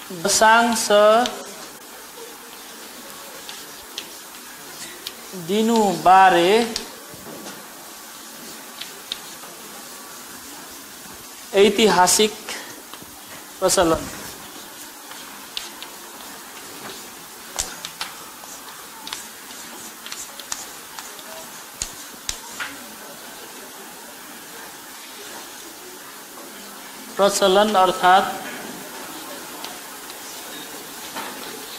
दशांश दिनु बारे ऐतिहासिक प्रचलन। प्रचलन अर्थात्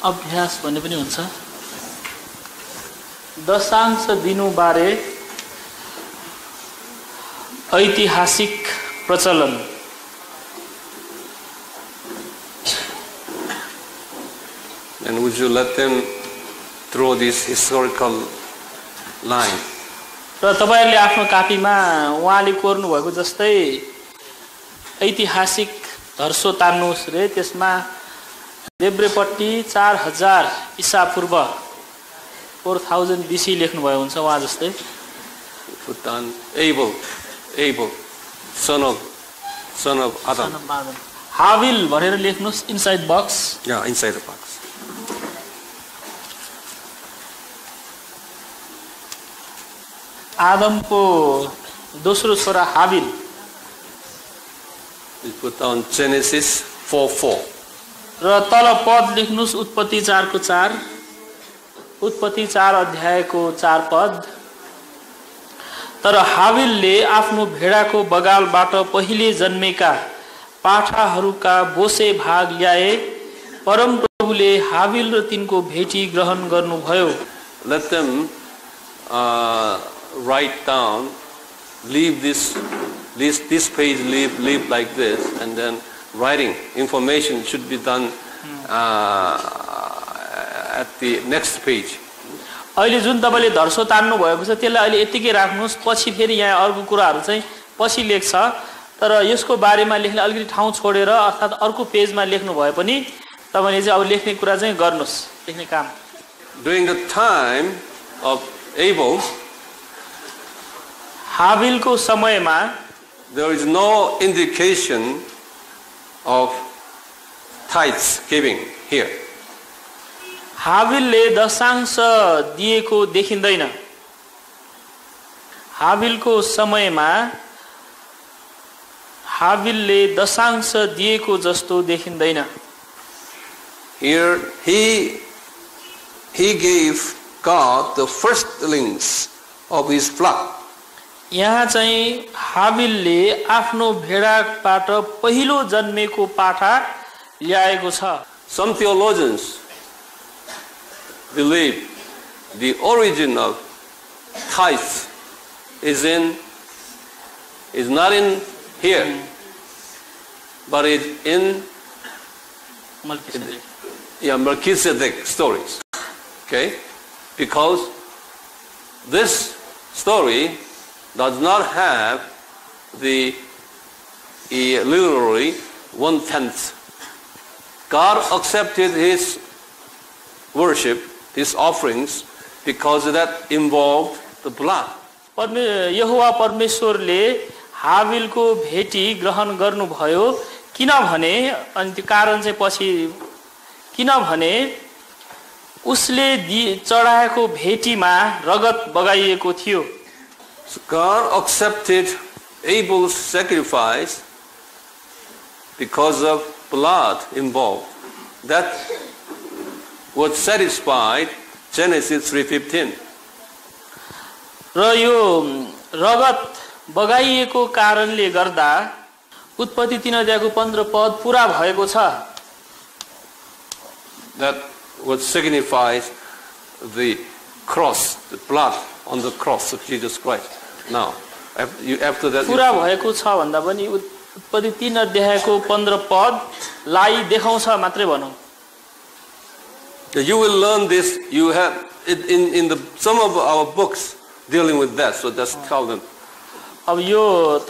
अभ्यास भन्ने पनि हुन्छ। दशांश दिनु बारे ऐतिहासिक प्रचलन। And would you let them throw this historical line? र तपाईहरुले आफ्नो कापीमा उहाँले कोर्नु भएको जस्तै ऐतिहासिक धर्सो तान्नुहोस् रे। त्यसमा देब्रेपट्टि 4000 ईसा पूर्व 4000 BC लेख्नु भयो हुन्छ उहाँ जस्तै। Put on Abel, son of Adam. हाबिल भनेर लेख्नुस् inside box. Yeah, inside the box. आदमको दोस्रो छोरा हाबिल। We put on Genesis 4:4. र तल पद लेख्नुस् उत्पत्ति 4:4। उत्पत्ति 4 अध्यायको 4 पद। तर हाबिलले आफ्नो भेडाको बगालबाट पहिले जन्मेका पाठाहरूका बोसे भाग ल्याए। परमप्रभुले हाबिल र तिनको भेटी ग्रहण गर्नुभयो। Let them write down, leave this page, leave like this, and then writing information should be done at the next page. अहिले जुन तपाईले धर्सो तान्नु भएको छ त्यसलाई अहिले यतिकै राख्नुस्। पछि फेरि यहाँ अर्को कुराहरु चाहिँ पछि लेख्छ। तर यसको बारेमा लेख्न अलिकति ठाउँ छोडेर अर्थात अर्को पेजमा लेख्नु भए पनि तपाईले चाहिँ अब लेख्ने कुरा चाहिँ गर्नुस्, लेख्ने काम। During the time of Abel, हाबिलको समयमा there is no indication of tithes giving here. हाबिलले दशांश दिएको देखिँदैन। हाबिलको समयमा हाबिलले दशांश दिएको जस्तो देखिँदैन। Here he gave God the firstlings of his flock. यहाँ चाहिँ हाबिलले आफ्नो भेडाबाट पहिलो जन्मेको पाठा ल्याएको छ। Some theologians believe the origin of tithes is not in here, but is in Melchizedek stories. Okay, because this story does not have the literally 1/10. God accepted his worship, his offerings, because that involved the blood. यहोवा परमेश्वरले हाबिलको भेटी ग्रहण गर्नुभयो। किनभने अनि त्यो कारण चाहिँ पछि किनभने उसले चढाएको भेटीमा रगत बगाइएको थियो। So God accepted Abel's sacrifice because of blood involved. That was satisfied Genesis 3:15. र यो रगत बगाइएको कारणले गर्दा उत्पत्ति 3 अध्यायको 15 पद पूरा भएको छ। That what signifies the cross, the blood on the cross of Jesus Christ. Now, after that पूरा भएको छ भन्दा पनि उत्पत्ति 3 अध्यायको 15 पद लाई देखाउँछ मात्रै भनौं। You will learn this. You have in some of our books dealing with that. So just tell them. अब यो त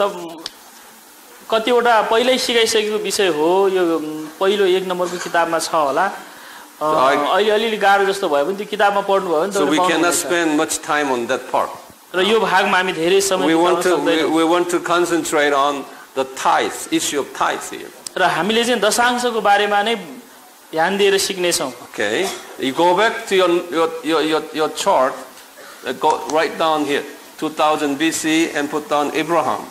कतिवटा पहिल्यै सिकाइसकेको विषय हो। यो पहिलो 1 नम्बरको किताबमा छ होला। अहिले अलिअलि गाह्रो जस्तो भयो भने त्यो किताबमा पढ्नु भयो भने So we cannot spend much time on that part. र यो भागमा हामी धेरै समय बिताउन सक्दैनौँ। We want to concentrate on the tithes, issue of tithes here. र हामीले चाहिँ दशांशको बारेमा नै ध्यान दिएर सिक्नेछौँ। Okay, you go back to your chart. Go right down here, 2000 BC, and put down Abraham.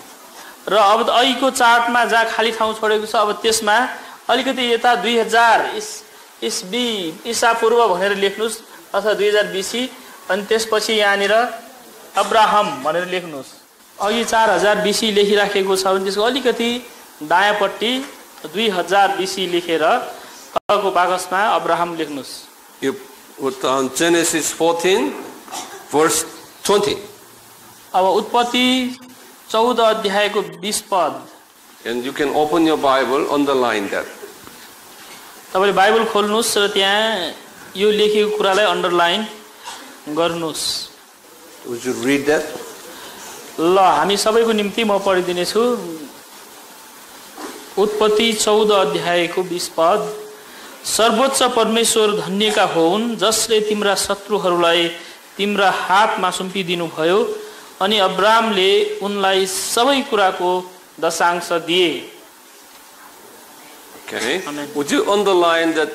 र अब अहिलेको चार्टमा जहाँ खाली ठाउँ छोडेको छ अब त्यसमा अलिकति यता 2000 ईसा पूर्व भनेर लेख्नुस् अथवा 2000 BC अनि त्यसपछि यहाँनिर अब्राहम भनेर लेख्नुस्। अघि 4000 BC लेखिराखेको छ भने त्यसको अलिकति दायाँपट्टि 2000 BC लेखेर तलको कागजमा Abraham लेख्नुस्। You put down Genesis 14, verse 20. अब उत्पत्ति 14 अध्यायको 20 पद। And you can open your Bible, underline that. तपाईले बाइबल खोल्नुस् र त्यहाँ यो लेखेको कुरालाई अन्डरलाइन गर्नुस्। Would you read that? ल हामी सबैको निम्ति म पढिदिने छु। उत्पत्ति 14 अध्यायको 20 पद। सर्वोच्च परमेश्वर धन्यका होउन् जसले तिम्रा शत्रुहरूलाई तिम्रा हातमा सुम्पिदिनु भयो अनि अब्रामले उनलाई सबै कुराको दशांश दिए। Okay. Amen. Would you underline that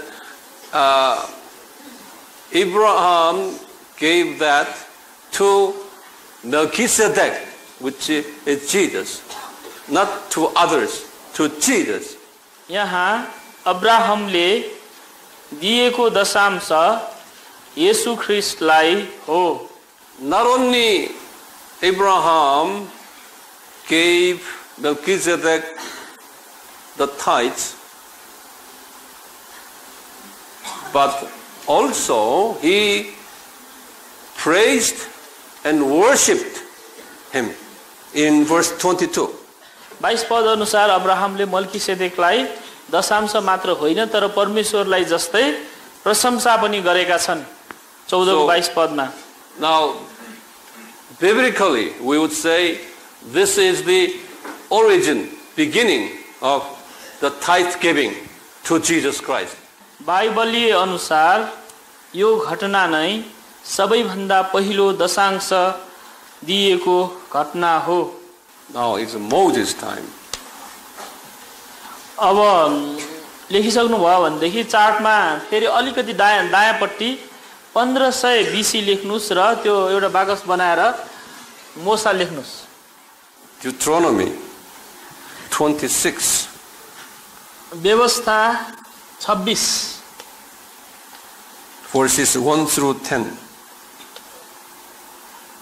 Abraham gave that to Melchizedek, which is Jesus, not to others, to Jesus. यहाँ अब्राहमले दिएको दशांश येशू ख्रीष्टलाई हो। Not only Abraham gave Melchizedek the tithes, but also he praised and worshipped him in verse 22. 22 पद अनुसार अब्राहमले मल्कीसेदेकलाई दशांश मात्र होइन तर परमेश्वरलाई जस्तै प्रशंसा पनि गरेका छन्। 14 को 22 पदमा। Now, biblically, we would say this is the origin, beginning of the tithe giving to Jesus Christ. बाइबलीय अनुसार यो घटना नै सबैभन्दा पहिलो दशांश दिएको घटना हो। Now it's Moses' time. अब लेखिसक्नु भयो भनेदेखि चार्टमा फेरि अलिकति दायाँपट्टि 1500 BC लेख्नुस् र त्यो एउटा बाकस बनाएर मोसा लेख्नुस्। Deuteronomy 26. व्यवस्था 26 verses 1 through 10.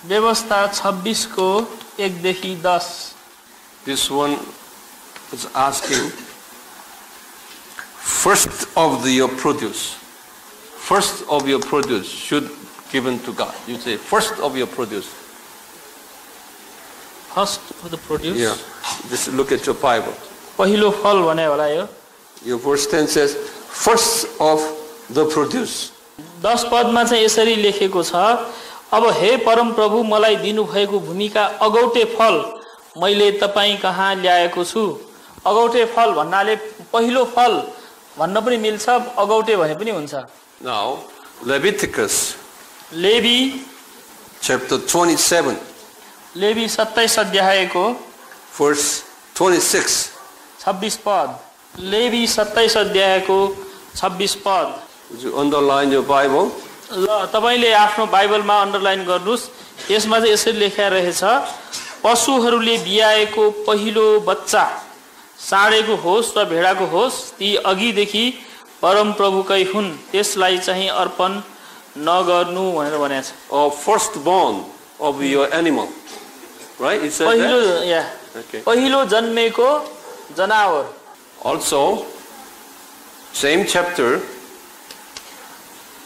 व्यवस्था 26 को 1 देखि 10। This one is asking, first of your produce should given to God. You say first of your produce. First of the produce. Yeah. Just look at your Bible. पहिलो फल भने होला यो। Your verse 10 says first of the produce. 10 पदमा चाहिँ यसरी लेखेको छ, अब हे परम प्रभु मलाई दिनुभएको भूमिका अगौटे फल मैले तपाईं कहाँ ल्याएको छु। अगौटे फल भन्नाले पहिलो फल भन्न पनि मिल्छ, अगौटे भने पनि हुन्छ। Now, Leviticus लेवी chapter 27 लेवी 27 अध्यायको verse 26. 26 पद। लेवी 27 अध्यायको 26 पद। Would you underline your Bible? ल तपाईले आफ्नो बाइबलमा अन्डरलाइन गर्नुस्। यसमा चाहिँ यसरी लेखेको रहेछ, पशुहरूले बियाएको पहिलो बच्चा साँडेको होस् वा भेडाको होस् ती अघिदेखि परम प्रभुकै हुन्, त्यसलाई चाहिँ अर्पण नगर्नु भनेर भनेको छ। Or firstborn of your animal. Right? It says पहिलो that? Yeah Okay. पहिलो जन्मेको जनावर। Also, same chapter,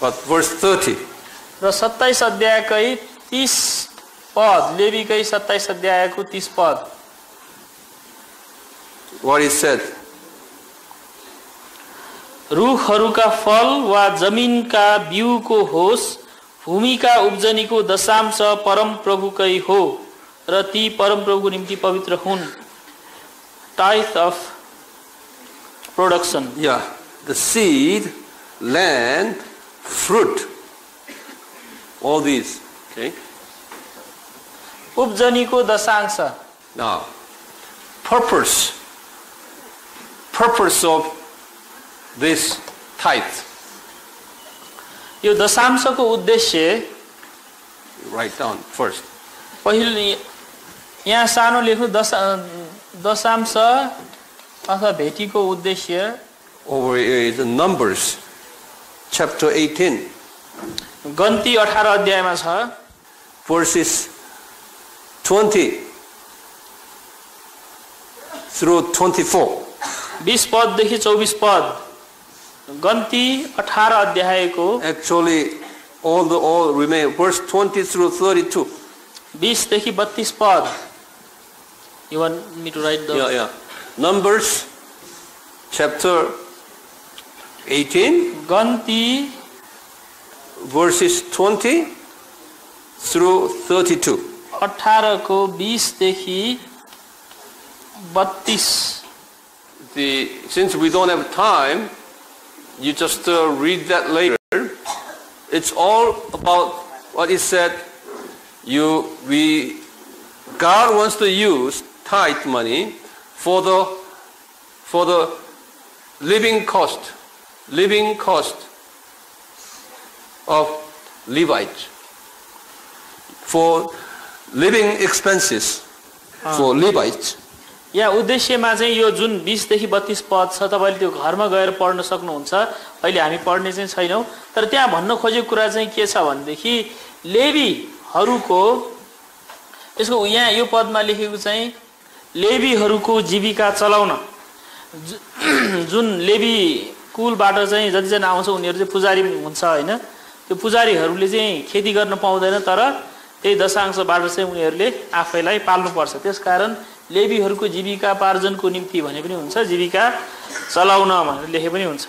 but verse 30. र 27 अध्यायकै 30 पद, लेवीकै 27 अध्यायको 30 पद। What he said? रुखहरूका फल वा जमिनका बिउको होस्, भूमिका उब्जनीको दशांश परम प्रभुकै हो र ती परम प्रभुको निम्ति पवित्र हुन्। Tithe of production. Yeah, the seed, land, fruit, all these. Okay. उब्जनीको दशांश। Now, purpose of this tithe. यो दशांशको उद्देश्य Write down first. पहिलो यहाँ सानो लेख्नु दशांश अथवा भेटीको उद्देश्य Over here is Numbers, chapter 18, गन्ती 18 अध्यायमा छ verses 20 through 24. 20 पददेखि 24 पद गन्ती 18 अध्यायको Actually, all remain. Verse 20 through 32. 20 देखि 32 पद. You want me to write the Yeah. Numbers, chapter 18, गन्ती verses 20 through 32. 18 को 20 देखि 32. Since we don't have time, you just read that later. It's all about what is said. God wants to use tithe money for the living cost of Levites, for living expenses for Levites. या उद्देश्यमा चाहिँ यो जुन 20 देखि 32 पद छ तपाईले त्यो घरमा गएर पढ्न सक्नुहुन्छ. अहिले हामी पढ्ने चाहिँ छैनौं, तर त्यहाँ भन्न खोजेको कुरा चाहिँ के छ भनेदेखि लेवीहरूको यसको यहाँ यो पदमा लेखेको चाहिँ लेवीहरूको जीविका चलाउन जुन लेवी कुलबाट चाहिँ जतिजना आउँछ उनीहरु चाहिँ पुजारी हुन्छ हैन. त्यो पुजारीहरूले चाहिँ खेती गर्न पाउँदैन, तर त्यही दशांशबाट चाहिँ उनीहरुले आफैलाई पाल्नु पर्छ. त्यसकारण लेवीहरूको जीविकापार्जनको निम्ति भने पनि हुन्छ, जीविका चलाउन भनेर लेखे पनि हुन्छ.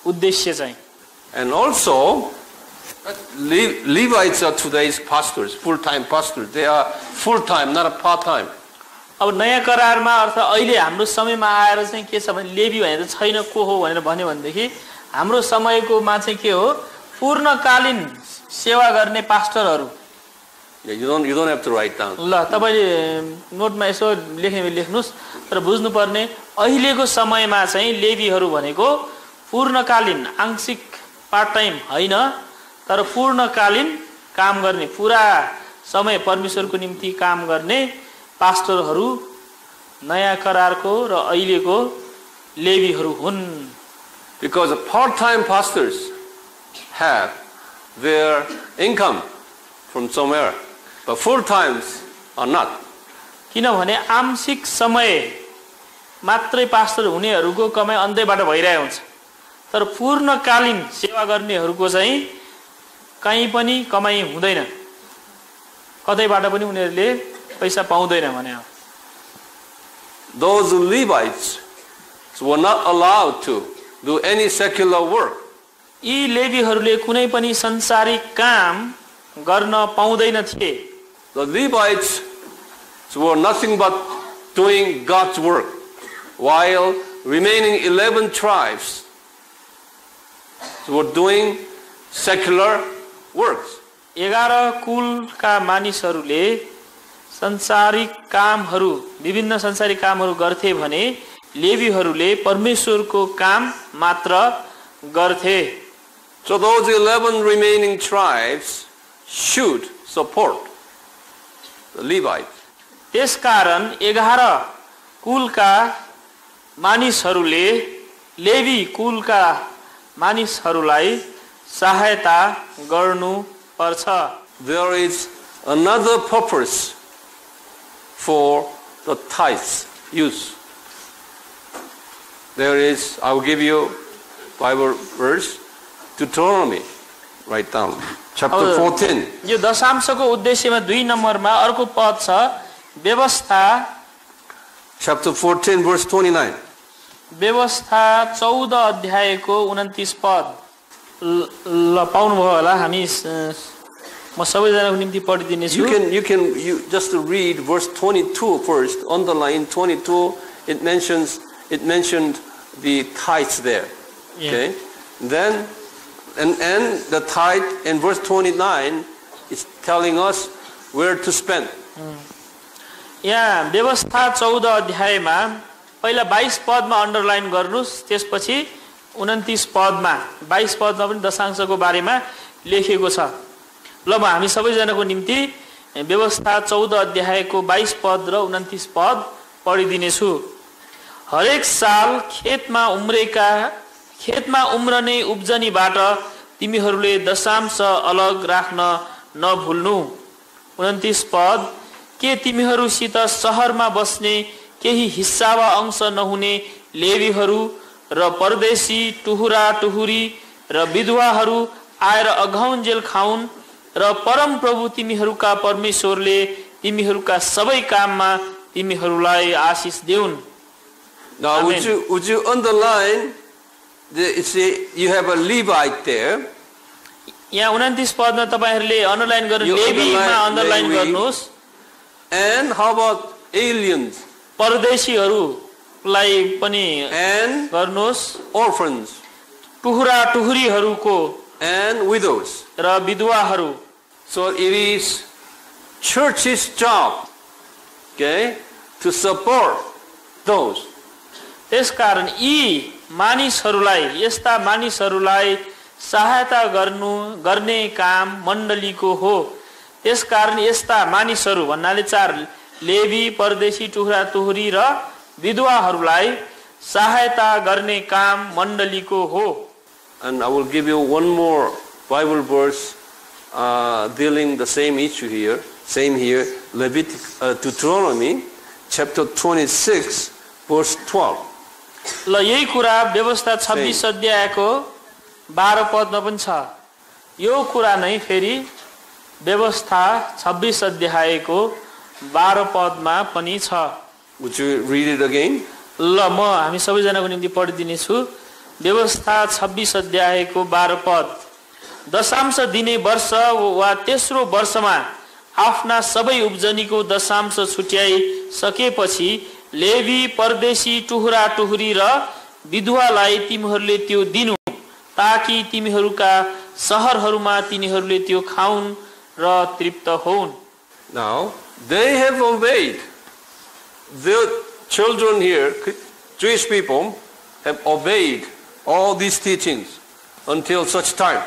उद्देश्य चाहिँ. And also Levites are today's pastors, full-time pastors. They are full-time, not a part-time. अब नयाँ करारमा अर्थ अहिले हाम्रो समयमा आएर चाहिँ के छ भने लेवी भनेर छैन को हो भनेर भन्यो भनेदेखि हाम्रो समयकोमा चाहिँ के हो पूर्णकालीन सेवा गर्ने पास्टरहरू. Yeah, you don't have to write down. ल तपाईले नोटमा यसो लेख्ने लेख्नुस्, तर बुझ्नुपर्ने अहिलेको समयमा चाहिँ लेवीहरू भनेको पूर्णकालीन आंशिक पार्ट टाइम हैन, तर पूर्णकालीन काम गर्ने पूरा समय परमेश्वरको निम्ति काम गर्ने पास्टरहरू नयाँ करारको र अहिलेको लेवीहरू हुन्. Because part-time pastors have their income from somewhere, but full-times are not. किनभने आंशिक समय मात्रै पास्टर हुनेहरूको कमाई अन्त्यबाट भइरहेको हुन्छ, तर पूर्णकालीन सेवा गर्नेहरूको चाहिँ कहीँ पनि कमाई हुँदैन, कतैबाट पनि उनीहरूले पैसा पाउँदैन भने. Those Levites were not allowed to do any secular work. यी लेवीहरूले कुनै पनि संसारिक काम गर्न पाउँदैन थिए. The Levites were nothing but doing God's work, while remaining 11 tribes were doing secular works. 11 कुलका मानिसहरूले संसारिक कामहरू विभिन्न संसारिक कामहरू गर्थे भने लेवीहरूले परमेश्वरको काम मात्र गर्थे. So those 11 remaining tribes should support the Levites. त्यसकारण 11 कुलका मानिसहरूले लेवी कुलका मानिसहरूलाई सहायता गर्नु पर्छ. There is another purpose for the tithes use. There is, I will give you Bible verse, Deuteronomy. Write down. Chapter 14. यो दशांशको उद्देश्यमा 2 नम्बरमा अर्को पद छ व्यवस्था. Chapter 14 verse 29. व्यवस्था 14 अध्यायको 29 पद. ल पाउनुभयो होला, हामी म सबैजनाको निम्ति पढिदिने छु. You just read verse 22 first. Underline 22. It mentioned the tithes there. Yeah. Okay. Then and the tithe in verse 29 is telling us where to spend. यहाँ व्यवस्था 14 अध्यायमा पहिला 22 पदमा अन्डरलाइन गर्नुस्, त्यसपछि 29 पदमा 22 पदमा पनि दशांशको बारेमा लेखेको छ। ल म हामी सबैजनाको निम्ति व्यवस्था 14 अध्यायको 22 पद र 29 पद पढिदिनेछु। हरेक साल खेतमा उम्रने उब्जनीबाट तिमीहरूले दशांश अलग राख्न नभुल्नु। 29 पद, के तिमीहरूसित शहरमा बस्ने केही हिस्सा वा अंश नहुने लेवीहरू र परदेशी टुहुरा टुहुरी र विधवाहरू आएर अघाउन्जेल खाउन् र परम प्रभु तिमीहरूका परमेश्वरले तिमीहरूका सबै काममा तिमीहरूलाई आशिष देउन्। Now would you underline you have a Levite there. यहाँ 29 पदमा तपाईहरुले अन्डरलाइन गर्नु लेवीमा अन्डरलाइन गर्नुस्। And how about aliens? परदेशीहरूलाई पनि and गर्नुस्। orphans टुहुरा टुहुरीहरूको and widows र विधवाहरू। So it is church's job, okay, to support those. त्यसकारण यी मानिसहरूलाई यस्ता मानिसहरूलाई सहायता गर्ने काम मण्डलीको हो। त्यसकारण यस्ता मानिसहरू भन्नाले 4 लेवी परदेशी टुहुरा टुहुरी र विधवाहरूलाई सहायता गर्ने काम मण्डलीको हो। And I will give you one more Bible verse dealing the same issue here, Deuteronomy chapter 26 verse 12. ल यही कुरा व्यवस्था 26 अध्यायको 12 पदमा पनि छ। यो कुरा नै फेरि व्यवस्था 26 अध्यायको 12 पदमा पनि छ। Would you read it again? ल म हामी सबैजनाको निम्ति पढिदिनेछु। व्यवस्था 26 अध्यायको 12 पद, दशांश दिने वर्ष वा तेस्रो वर्षमा आफ्ना सबै उब्जनीको दशांश छुट्याइ सकेपछि लेवी परदेशी टुहुरा टुहुरी र विधवालाई तिमीहरूले त्यो दिनु, ताकि तिमीहरूका शहरहरूमा तिनीहरूले त्यो खाउन् र तृप्त होउन्। Now they have obeyed. The children here, Jewish people, have obeyed all these teachings until such time.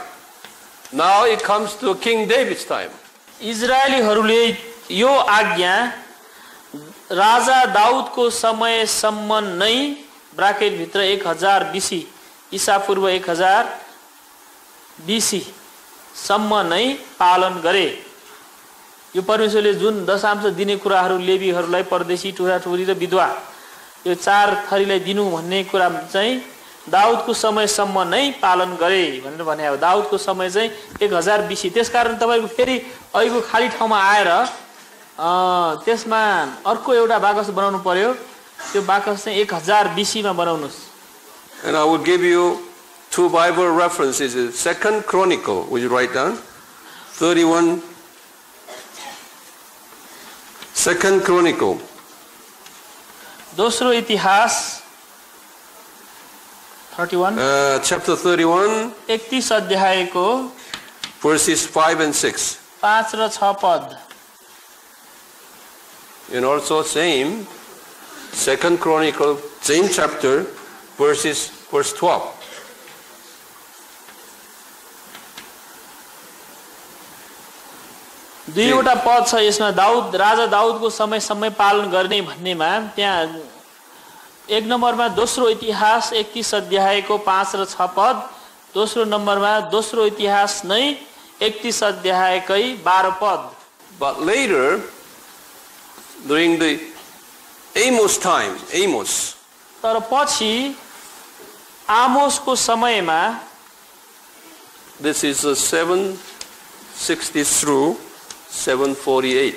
Now it comes to King David's time. इजरायलीहरूले यो आज्ञा राजा दाउदको समयसम्म नै ब्राकेट भित्र 1000 BC ईसा पूर्व 1000 BC सम्म नै पालन गरे। यो परमेश्वरले जुन दशांश दिने कुराहरू लेवीहरूलाई परदेशी टुहुरा टुहुरी र विधवा यो 4 थरीलाई दिनु भन्ने कुरा चाहिँ दाउदको समयसम्म नै पालन गरे भनेर भने हो। दाउदको समय चाहिँ 1000 BC। त्यसकारण तपाईको फेरि अहिलेको खाली ठाउँमा आएर त्यसमा अर्को एउटा बाकस बनाउनु पर्यो। त्यो बाकस चाहिँ 1000 BC मा बनाउनुस्। And I will give you 2 Bible references. 2 Chronicle, will you write down? 31. 2 Chronicle. दोस्रो इतिहास 31 chapter 31 31 अध्यायको verses 5 and 6. 5 र 6 पद। And also same 2 Chronicle, same chapter, verse 12. दुईवटा पद छ यसमा। राजा दाउदको समय पालन गर्ने भन्नेमा त्यहाँ 1 नम्बरमा दोस्रो इतिहास 31 अध्यायको 5 र 6 पद, दोस्रो नम्बरमा दोस्रो इतिहास नै 31 अध्यायकै 12 पद। But later, during the Amos time, तर पछि आमोसको समयमा, this is 760 through 748.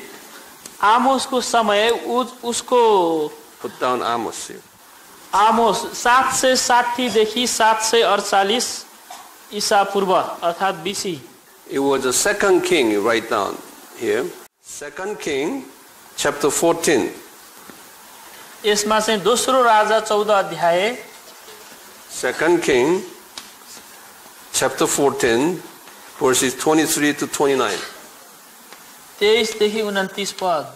आमोसको समय उसको Put down Amos here. आमोस 760 देखि 748 ईसा पूर्व अर्थात BC। It was the 2nd king, you write down here. 2 King chapter 14. यसमा चाहिँ दोस्रो राजा 14 अध्याय 2 King chapter 14 verses 23 to 29. 23 देखि 29 पद।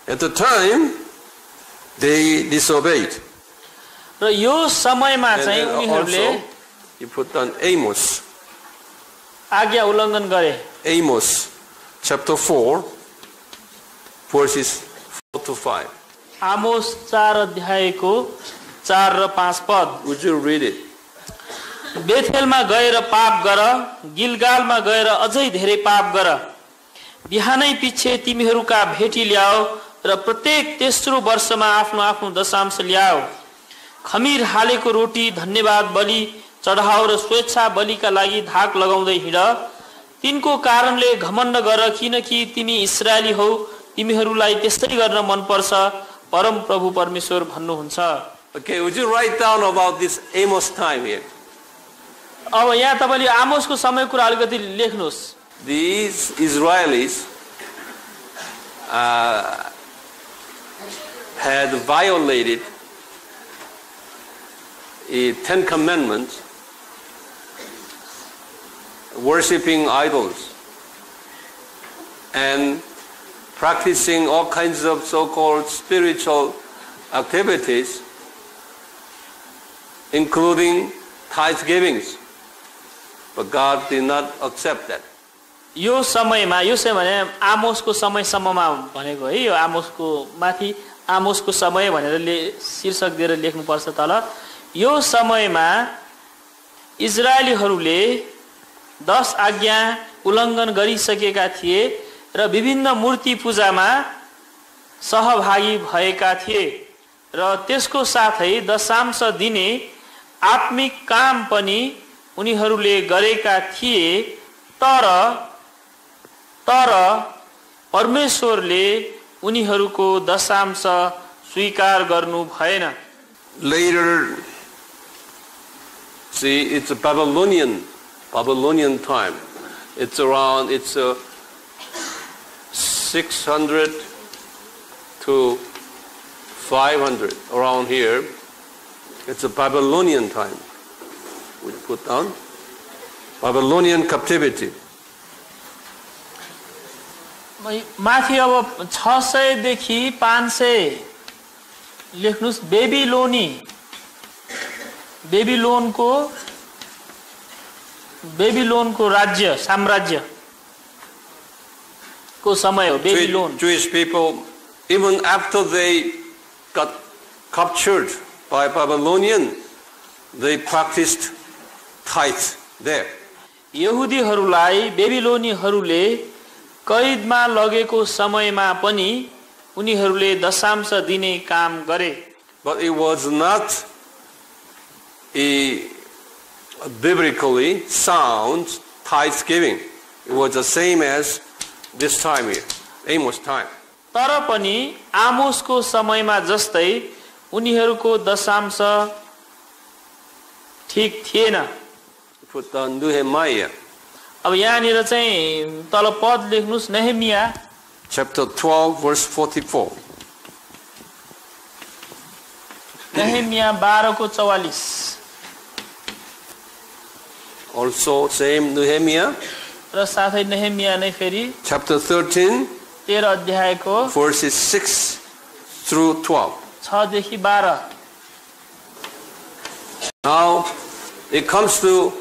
At the time they disobeyed. र यो समयमा चाहिँ उनीहरूले You put down Amos. आज्ञा उल्लङ्घन गरे। Amos chapter 4 verses 4 to 5. आमोस 4 अध्यायको 4 र 5 पद। Would you read it? बेथेलमा गएर पाप गर, गिलगालमा गएर अझै धेरै पाप गर। बिहानै पिछे तिमीहरूका भेटी ल्याओ र प्रत्येक तेस्रो वर्षमा आफ्नो आफ्नो दशांश ल्याओ। खमीर हालेको रोटी, धन्यवाद बलि चढाओ र स्वेच्छा बलिका लागि धाक लगाउँदै हिँड। तिनको कारणले घमण्ड गर, किनकि तिमी इस्राएली हौ, तिमीहरूलाई त्यस्तै गर्न मनपर्छ, परम प्रभु परमेश्वर भन्नुहुन्छ। Okay, would you write down about this Amos time here? अब यहाँ तपाईले आमोसको समय कुरा अलिकति लेख्नुहोस्। These Israelis had violated the 10 commandments, worshipping idols and practicing all kinds of so-called spiritual activities, including tithe givings. But God did not accept that. यो समयमा यो चाहिँ भने आमोसको समयसम्ममा भनेको है, यो आमोसको माथि आमोसको समय भनेर शीर्षक दिएर लेख्नुपर्छ तल। यो समयमा इजरायलीहरूले 10 आज्ञा उल्लङ्घन गरिसकेका थिए र विभिन्न मूर्ति पूजामा सहभागी भएका थिए र त्यसको साथै दशांश दिने आत्मिक काम पनि उनीहरूले गरेका थिए। तर परमेश्वरले उनीहरूको दशांश स्वीकार गर्नु भएन। Later, see, it's a Babylonian time. It's around 600 to 500 around here. It's a Babylonian time. We put down Babylonian captivity. माथि अब 600 देखि 500 लेख्नुस्। बेबीलोनको राज्य साम्राज्य को समय हो Babylon. Jewish people, even after they got captured by Babylonian, they practiced tithe there. यहुदीहरूलाई बेबीलोनीहरूले कैदमा लगेको समयमा पनि उनीहरूले दशांश दिने काम गरे। But it was not a biblically sound tithe giving. It was the same as this time here, Amos time. तर पनि आमोसको समयमा जस्तै उनीहरूको दशांश ठीक थिएन। Put down Nehemiah. अब यहाँनिर चाहिँ तल पद लेख्नुस्। नेहेमिया Chapter 12 verse 44. नेहेमिया 12 को 44। Also same Nehemiah. र साथै नेहेमिया नै फेरि Chapter 13 अध्यायको verses 6 through 12. 6 देखि 12। Now it comes to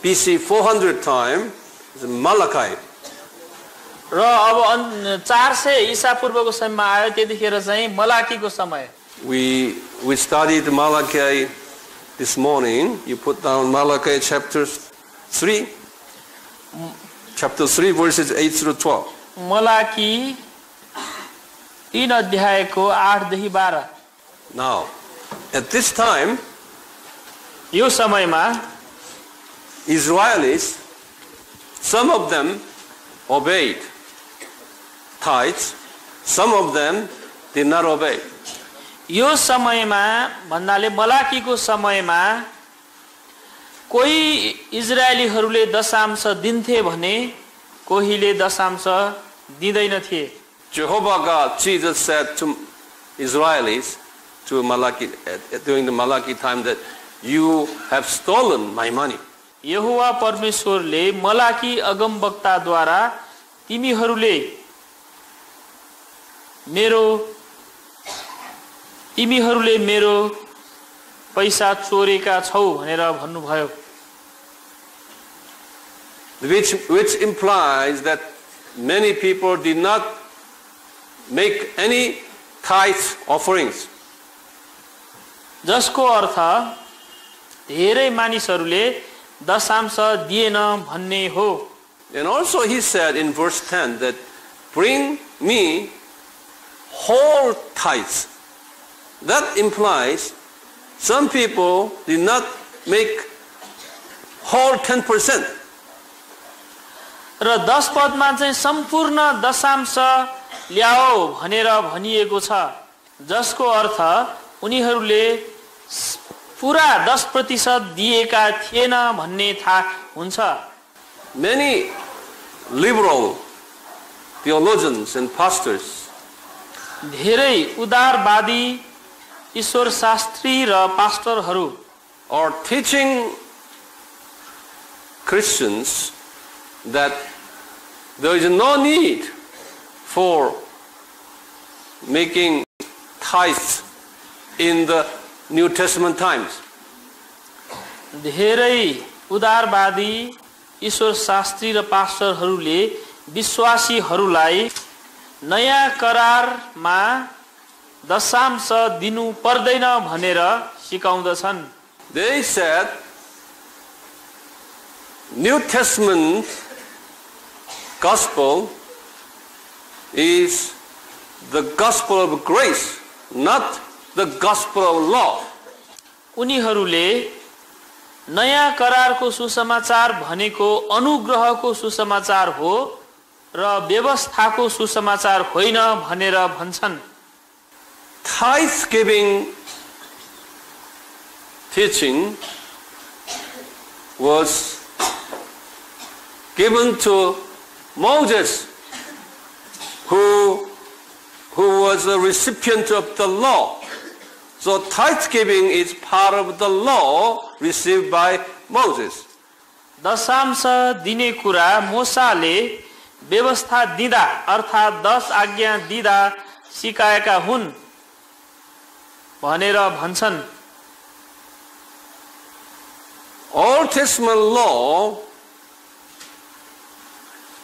BC 400 time, Malachi. र अब 400 ईसा पूर्वको समयमा आयो, त्यतिखेर चाहिँ मलाकीको समय। We studied Malachi this morning. You put down Malachi chapter 3 verses 8 through 12. Malachi 3 अध्यायको 8 देखि 12। Now, at this time, यो समयमा Israelis, some of them obeyed tithes, some of them did not obey. यो समयमा भन्नाले मलाकीको समयमा कोही इजरायलीहरूले दशांश दिन्थे भने कोहीले दशांश दिँदैन थिए। Jehovah God, Jesus said to Israelis, to Malachi, during the Malachi time, that you have stolen my money. यहोवा परमेश्वरले मलाकी अगमवक्ताद्वारा तिमीहरूले मेरो पैसा चोरेका छौ भनेर भन्नुभयो। which implies that many people did not make any tithe offerings. जसको अर्थ धेरै मानिसहरूले दशांश दिएन भन्ने हो. And also he said in verse 10 that bring me whole tithes. That implies some people did not make whole 10%. र 10 पदमा चाहिँ सम्पूर्ण दशांश ल्याओ भनेर भनिएको छ, जसको अर्थ उनीहरूले पुरा 10% दिएका थिएन भन्ने थाहा हुन्छ. Many liberal theologians and pastors धेरै उदारवादी ईश्वर शास्त्री र पास्टरहरू are teaching Christians that there is no need for making tithes in the New Testament times. धेरै उदारवादी ईश्वर शास्त्री र पास्टरहरूले विश्वासीहरूलाई नयाँ करारमा दशांश दिनु पर्दैन भनेर सिकाउँदछन्. They said New Testament gospel is the gospel of grace, not the gospel of law. उनीहरूले नयाँ करारको सुसमाचार भनेको अनुग्रहको सुसमाचार हो र व्यवस्थाको सुसमाचार होइन भनेर भन्छन्. Tithe giving teaching was given to Moses, who was a recipient of the law. So tithe giving is part of the law received by Moses. दशांश दिने कुरा मोसाले व्यवस्था दिँदा अर्थात् 10 आज्ञा दिँदा सिकाएका हुन् भनेर भन्छन्. Old Testament law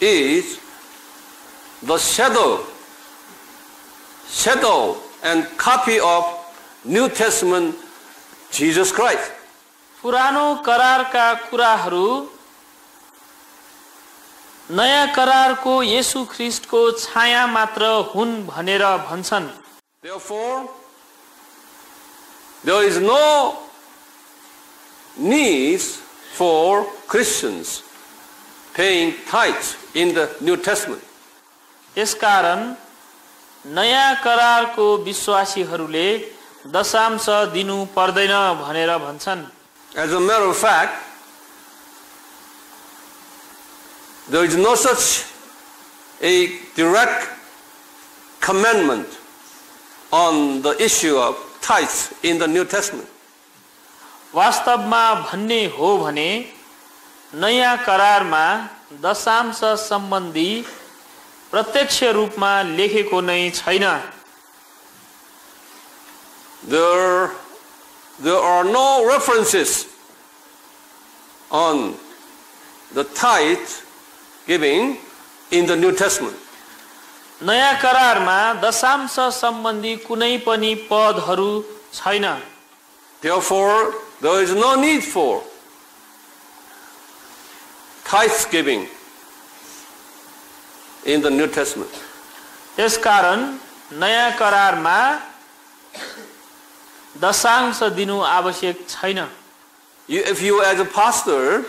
is the shadow and copy of New Testament Jesus Christ. पुरानो करारका कुराहरू नयाँ करारको येशू ख्रीष्टको छाया मात्र हुन् भनेर भन्छन्. Therefore, there is no need for Christians paying tithes in the New Testament. यसकारण नयाँ करारको विश्वासीहरूले दशांश दिनु पर्दैन भनेर भन्छन्. As a matter of fact, there is no such a direct commandment on the issue of tithes in the New Testament. वास्तवमा भन्ने हो भने नयाँ करारमा दशांश सम्बन्धी प्रत्यक्ष रूपमा लेखेको नै छैन. There are no references on the tithe giving in the New Testament. नयाँ करारमा दशांश सम्बन्धी कुनै पनि पदहरू छैन. Therefore, there is no need for tithe giving in the New Testament. त्यसकारण नयाँ करारमा दशांश दिनु आवश्यक छैन. If you as a pastor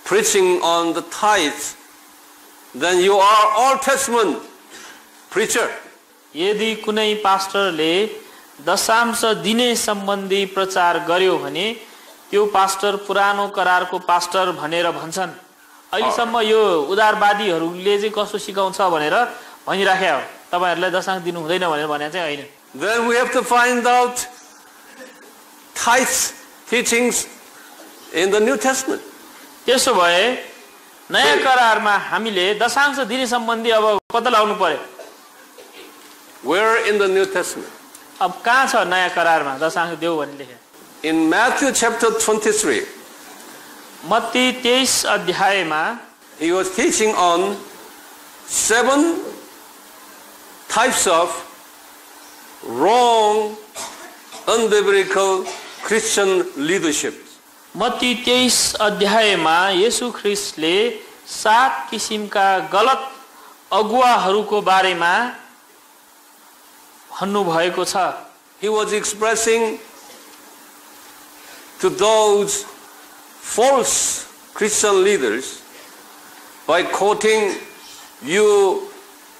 preaching on the tithe, then you are Old Testament preacher. यदि कुनै पास्टरले दशांश दिने सम्बन्धी प्रचार गर्यो भने त्यो पास्टर पुरानो करारको पास्टर भनेर भन्छन्. अहिलेसम्म यो उदारवादीहरूले चाहिँ कस्तो सिकाउँछ भनेर भनिराख्या हो. तपाईहरुलाई दशांश दिनु हुँदैन भनेर भने चाहिँ हैन. Then we have to find out tithe teachings in the New Testament. त्यसो भए नयाँ करारमा हामीले दशांश दिने सम्बन्धी अब पत्ता लगाउनु पर्यो. Where in the New Testament? अब कहाँ छ नयाँ करारमा दशांश देऊ भन्ने लेखेको? In Matthew chapter 23, मत्ती 23 अध्यायमा he was teaching on 7 types of wrong, unbiblical Christian leadership. Matthew 23 अध्यायमा येशू ख्रीष्टले 7 किसिमका गलत अगुवाहरूको बारेमा भन्नु भएको छ। He was expressing to those false Christian leaders by quoting you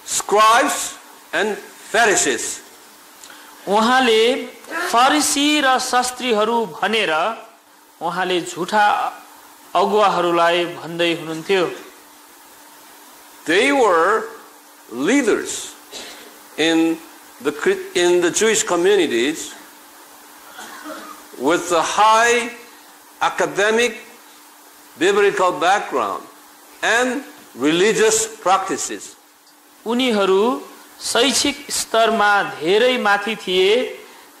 scribes and Pharisees. उहाँले फरिसी र शास्त्रीहरू भनेर उहाँले झुटा अगुवाहरूलाई भन्दै हुनुहुन्थ्यो। They were leaders in the Jewish communities with a high academic biblical background and religious practices. उनीहरू शैक्षिक स्तरमा धेरै माथि थिए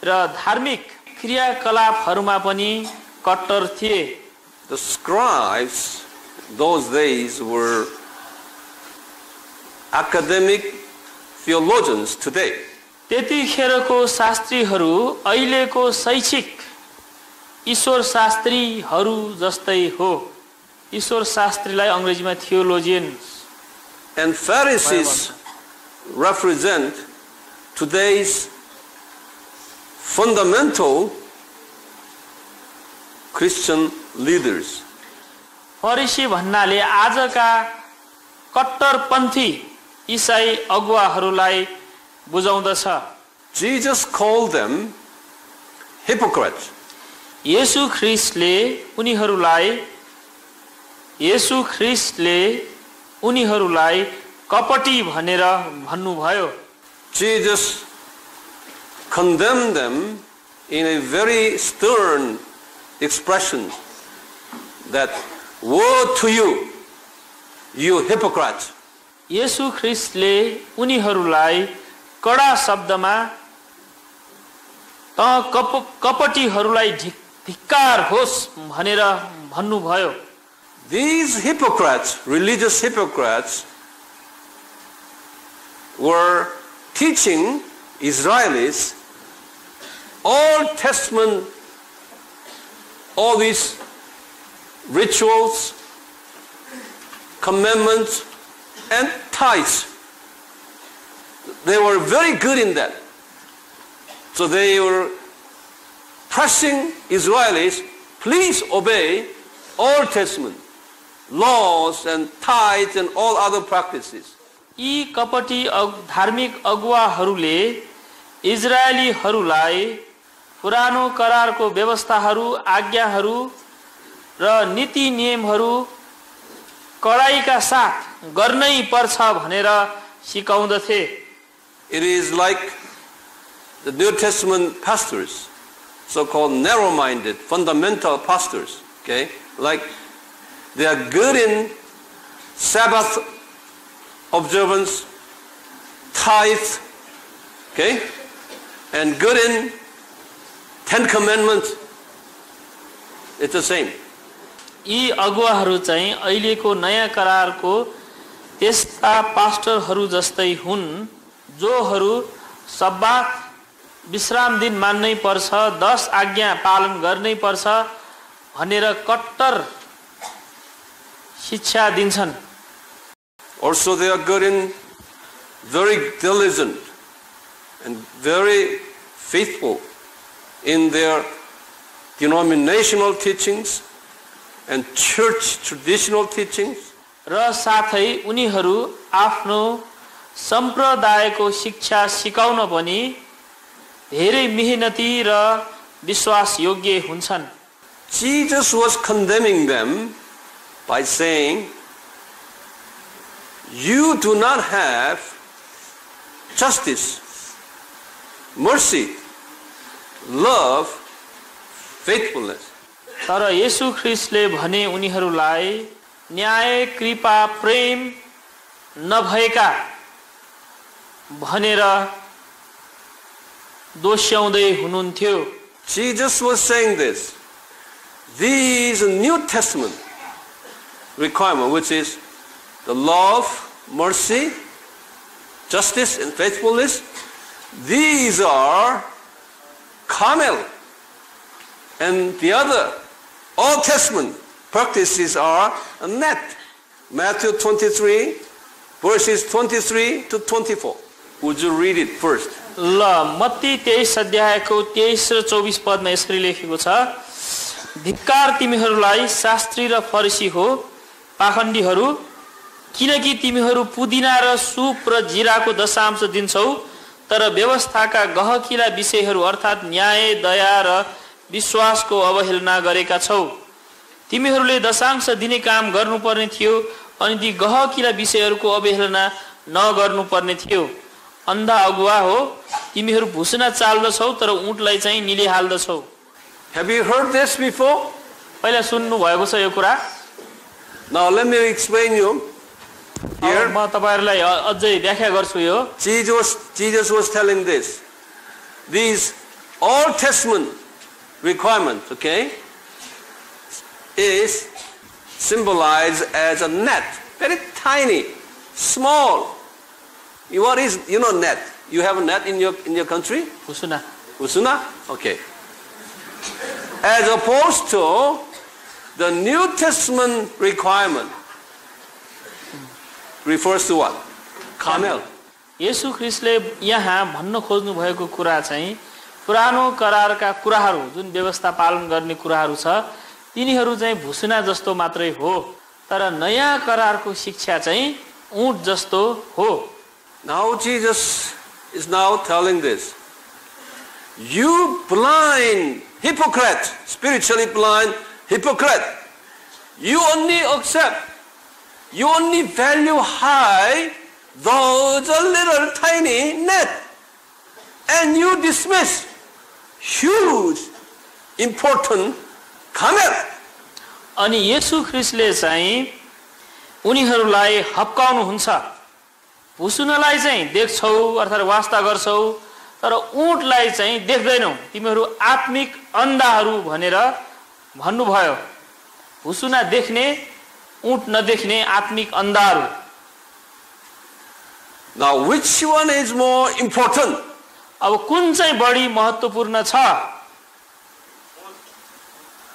र धार्मिक क्रियाकलापहरूमा पनि कट्टर थिए। The scribes those days were academic theologians today. त्यतिखेरको शास्त्रीहरू अहिलेको शैक्षिक ईश्वर शास्त्रीहरू जस्तै हो। ईश्वर शास्त्रीलाई अंग्रेजीमा theologians. And Pharisees represent today's fundamental Christian leaders. फरिसी भन्नाले आजका कट्टरपन्थी ईसाई अगुवाहरूलाई बुझाउँदछ। Jesus called them hypocrites. येशू ख्रीष्टले उनीहरूलाई कपटी भनेर भन्नुभयो। Jesus condemned them in a very stern expression that woe to you, you hypocrites. येशू ख्रीष्टले उनीहरूलाई कडा शब्दमा त कपटीहरूलाई धिक्कार होस् भनेर भन्नुभयो। These hypocrites, religious hypocrites, were teaching Israelis Old Testament, all these rituals, commandments, and tithes. They were very good in that. So they were pressing Israelis, please obey Old Testament laws and tithes and all other practices. यी कपटी धार्मिक अगुवाहरूले इजरायलीहरूलाई पुरानो करारको व्यवस्थाहरू, आज्ञाहरू र नीति नियमहरू कडाइका साथ गर्नै पर्छ भनेर सिकाउँदथे। It is like the New Testament pastors, so-called narrow-minded, fundamental pastors, okay? Like they are good in Sabbath observance, tithe, okay? And good in 10 commandments. It's the same. यी अगुवाहरू चाहिँ अहिलेको नयाँ करारको त्यस्ता पास्टरहरू जस्तै हुन् जोहरू सब्बात विश्राम दिन मान्नै पर्छ, 10 आज्ञा पालन गर्नै पर्छ भनेर कट्टर शिक्षा दिन्छन्। Also they are good in very diligent and very faithful in their denominational teachings and church traditional teachings. र साथै उनीहरू आफ्नो सम्प्रदायको शिक्षा सिकाउन पनि धेरै मेहनती र विश्वास योग्य हुन्छन्। Jesus was condemning them by saying, you do not have justice, mercy, love, faithfulness. तर येशू ख्रीष्टले भने उनीहरूलाई न्याय, कृपा, प्रेम नभएका भनेर दोष्याउँदै हुनुहुन्थ्यो। Jesus was saying this. These New Testament requirement, which is the love, mercy, justice, and faithfulness, these are carnal. And the other Old Testament practices are a net. Matthew 23, verses 23 to 24. Would you read it first? ल मत्ती 23 अध्यायको 23 र 24 पदमा यसरी लेखेको छ, धिक्कार तिमीहरूलाई शास्त्री र फरिसी हो, पाखण्डीहरू, किनकि तिमीहरू पुदिना र सुप र जिराको दशांश दिन्छौ, तर व्यवस्थाका गहकिला विषयहरू अर्थात् न्याय, दया र विश्वासको अवहेलना गरेका छौ। तिमीहरूले दशांश दिने काम गर्नुपर्ने थियो, अनि ती गहकिला विषयहरूको अवहेलना नगर्नुपर्ने थियो। अन्धा अगुवा हो, तिमीहरू भुसुना चाल्दछौ तर ऊँटलाई चाहिँ निलिहाल्दछौ। Have you heard this before? पहिला सुन्नु भएको छ यो कुरा। Now let me explain you. Here, म तपाईहरुलाई अझै व्याख्या गर्छु यो। Jesus was telling this. These Old Testament requirements, okay, is symbolized as a net, very tiny, small. What is, net? You have a net in your country? भुसुना। Usuna? Okay. As opposed to the New Testament requirement refers to what? Camel. येशू ख्रीष्टले यहाँ भन्न खोज्नु भएको कुरा चाहिँ पुरानो करारका कुराहरू जुन व्यवस्था पालन गर्ने कुराहरू छ तिनीहरू चाहिँ भुसुना जस्तो मात्रै हो, तर नयाँ करारको शिक्षा चाहिँ ऊँट जस्तो हो। Now Jesus is now telling this. You blind hypocrite, spiritually blind hypocrite, you only accept, you only value high those a little tiny net, and you dismiss huge, important camel. अनि येशू ख्रीष्टले चाहिँ उनीहरूलाई हप्काउनु हुन्छ, भुसुनालाई चाहिँ देख्छौ अर्थात् वास्ता गर्छौ तर ऊँटलाई चाहिँ देख्दैनौ, तिमीहरू आत्मिक अन्धाहरू भनेर भन्नुभयो। भुसुना देख्ने ऊँट नदेख्ने आत्मिक अन्धाहरू। Now which one is more important? अब कुन चाहिँ बढी महत्त्वपूर्ण छ?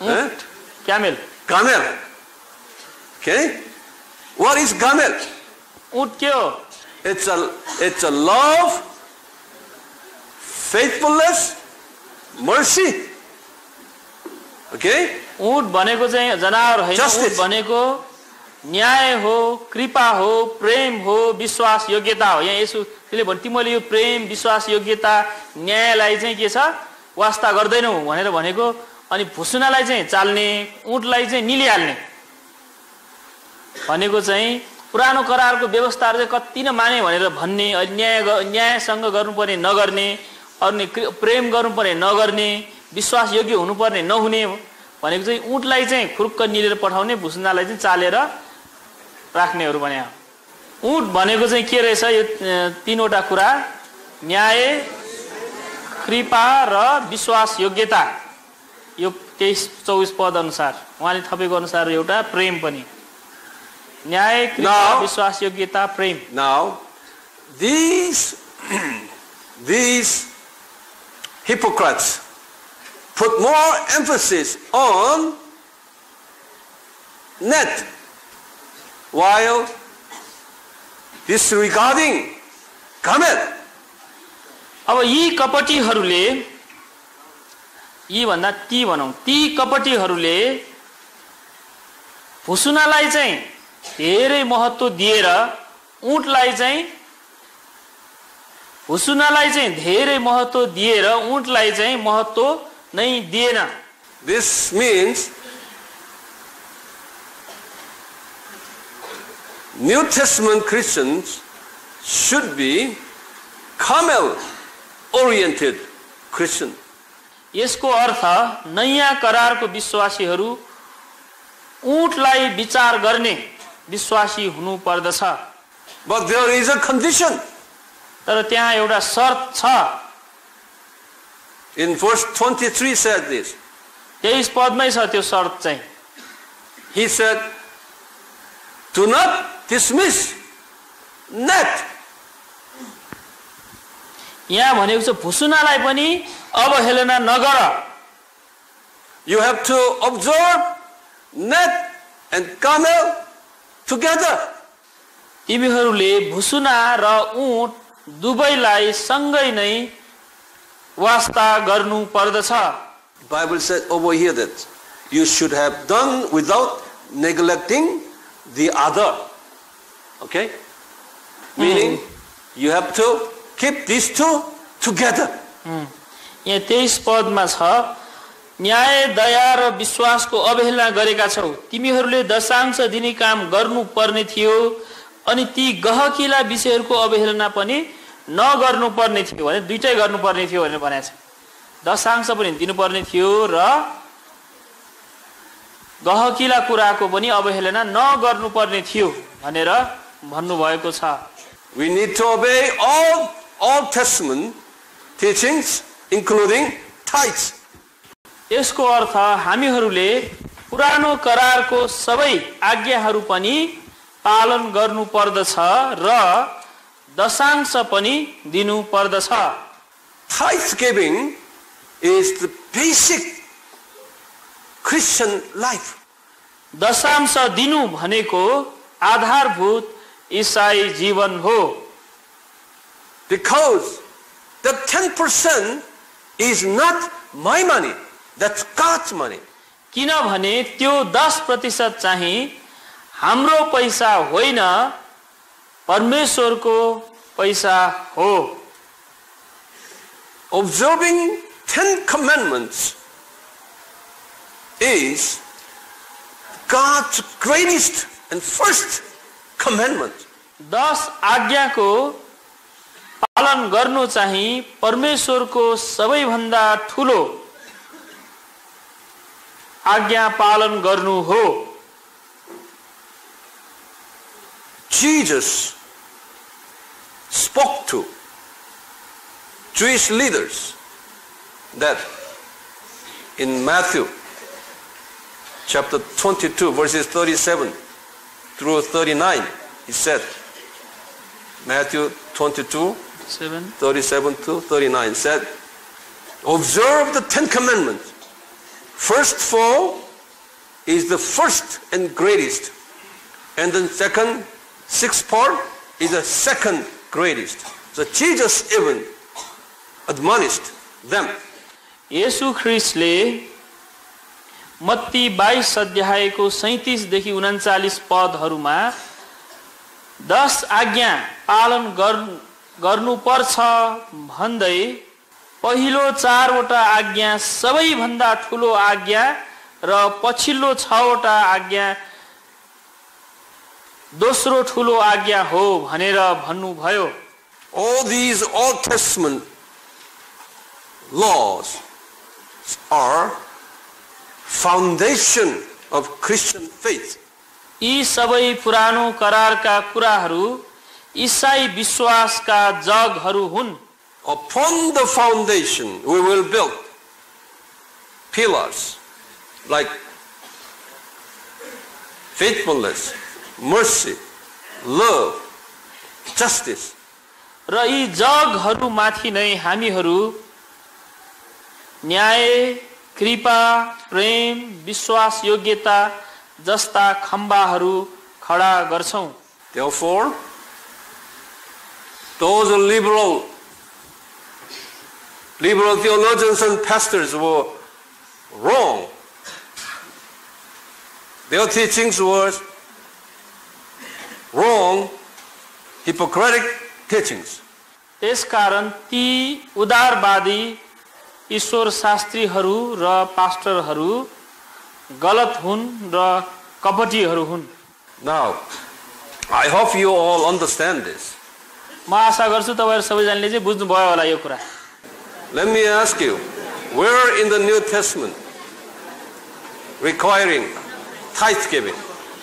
ऊँट, क्यामेल। Camel. Okay? What is camel? ऊँट के हो? It's a love, faithfulness, mercy. Okay? ऊँट भनेको चाहिँ जनावर होइन, ऊँट भनेको न्याय हो, कृपा हो, प्रेम हो, विश्वास योग्यता हो। यहाँ यसले भन्छ तिमीले यो प्रेम, विश्वास, योग्यता, न्यायलाई चाहिँ के छ वास्ता गर्दैनौ भनेर भनेको, अनि भुसुनालाई चाहिँ चाल्ने, ऊँटलाई चाहिँ निलिहाल्ने भनेको चाहिँ पुरानो करारको व्यवस्थाहरू चाहिँ कति न माने भनेर भन्ने, न्यायसँग गर्नुपर्ने नगर्ने, अनि प्रेम गर्नुपर्ने नगर्ने, विश्वास योग्य हुनुपर्ने नहुने भनेको चाहिँ ऊँटलाई चाहिँ खुरुक्क निलेर पठाउने, भुसुनालाई चाहिँ चालेर राख्नेहरू भने। ऊँट भनेको चाहिँ के रहेछ? यो तीनवटा कुरा, न्याय, कृपा र विश्वास योग्यता। यो 23-24 पद अनुसार उहाँले थपेको अनुसार एउटा प्रेम पनि, न्याय, कृपा, विश्वास योग्यता, प्रेम। Now these hypocrites put more emphasis on net while disregarding camel. अब यी कपटीहरूले, यी भन्दा ती भनौं, ती कपटीहरूले भुसुनालाई चाहिँ धेरै महत्त्व दिएर ऊँटलाई चाहिँ ऊँटलाई चाहिँ महत्त्व नै दिएन। This means New Testament Christians should be camel-oriented Christians. यसको अर्थ नयाँ करारको विश्वासीहरू ऊँटलाई विचार गर्ने विश्वासी हुनु पर्दछ। But there is a condition. तर त्यहाँ एउटा शर्त छ। In verse 23 said this. 23 पदमै छ त्यो शर्त चाहिँ। He said, Do not dismiss that. यहाँ भनेको छ भुसुनालाई पनि अवहेलना नगर. You have to observe net and camel together. तिमीहरूले भुसुना र ऊँट दुवैलाई सँगै नै वास्ता गर्नु पर्दछ. Bible said over here that you should have done without neglecting the other. Okay? Meaning you have to keep these two together. यहाँ 23 पदमा छ, न्याय दया र विश्वासको अवहेलना गरेका छौ. तिमीहरूले दशांश दिने काम गर्नु पर्ने थियो अनि ती गहकिला विषयहरूको अवहेलना पनि नगर्नु पर्ने थियो भने दुईटै गर्नु पर्ने थियो भनेर भनेको छ. दशांश पनि दिनुपर्ने थियो र गहकिला कुराको पनि अवहेलना नगर्नु पर्ने थियो भनेर भन्नु भएको छ. We need to obey all Old Testament teachings including tithes. यसको अर्थ हामीहरूले पुरानो करारको सबै आज्ञाहरू पनि पालन गर्नु पर्दछ र दशांश पनि दिनु पर्दछ. Thanksgiving is the basic Christian life. दशांश दिनु भनेको आधारभूत ईसाई जीवन हो. Because the 10% is not my money, that's God's money. किनभने त्यो 10% चाहिँ हाम्रो पैसा होइन, परमेश्वरको पैसा हो. Observing 10 commandments is God's greatest and first commandment. 10 आज्ञाको पालन गर्नु चाहिँ परमेश्वरको सबैभन्दा ठुलो आज्ञा पालन गर्नु हो. Jesus spoke to Jewish leaders that in Matthew chapter 22 verses 37 through 39 he said, Matthew 22 37 to 39 said, observe the 10 commandments. First of all is the first and greatest, and then second, sixth part is the second greatest. So Jesus even admonished them. येशू ख्रीष्टले मत्ती 22 अध्यायको 37 देखि 39 पदहरूमा 10 आज्ञा पालन गर्नुपर्छ भन्दै पहिलो 4 वटा आज्ञा सबैभन्दा ठुलो आज्ञा र पछिल्लो 6 वटा आज्ञा दोस्रो ठुलो आज्ञा हो भनेर भन्नुभयो. All these Old Testament laws are foundation of Christian faith. यी सबै पुरानो करारका कुराहरू ईसाई विश्वासका जगहरू हुन्. Upon the foundation we will build pillars like faithfulness, mercy, love, justice. र यी जगहरू माथि नै हामीहरू न्याय, कृपा, प्रेम, विश्वास, योग्यता जस्ता खम्बाहरू खडा गर्छौं. Therefore, those liberal theologians and pastors were wrong. Their teachings were wrong, hypocritic teachings. त्यसकारण ती उदारवादी ईश्वर शास्त्रीहरू र पास्टरहरू गलत हुन् र कपटीहरू हुन्. Now, I hope you all understand this. म आशा गर्छु तपाईहरु सबैजनाले चाहिँ बुझ्नु भयो होला यो कुरा. Let me ask you, where in the New Testament requiring thanksgiving?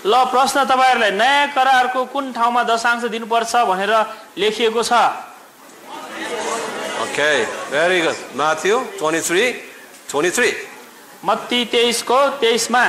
ल प्रश्न तपाईहरुलाई नयाँ करारको कुन ठाउँमा दशांश दिनुपर्छ भनेर लेखिएको छ? Okay, very good. Matthew 23:23. Matthew 23 को 23 मा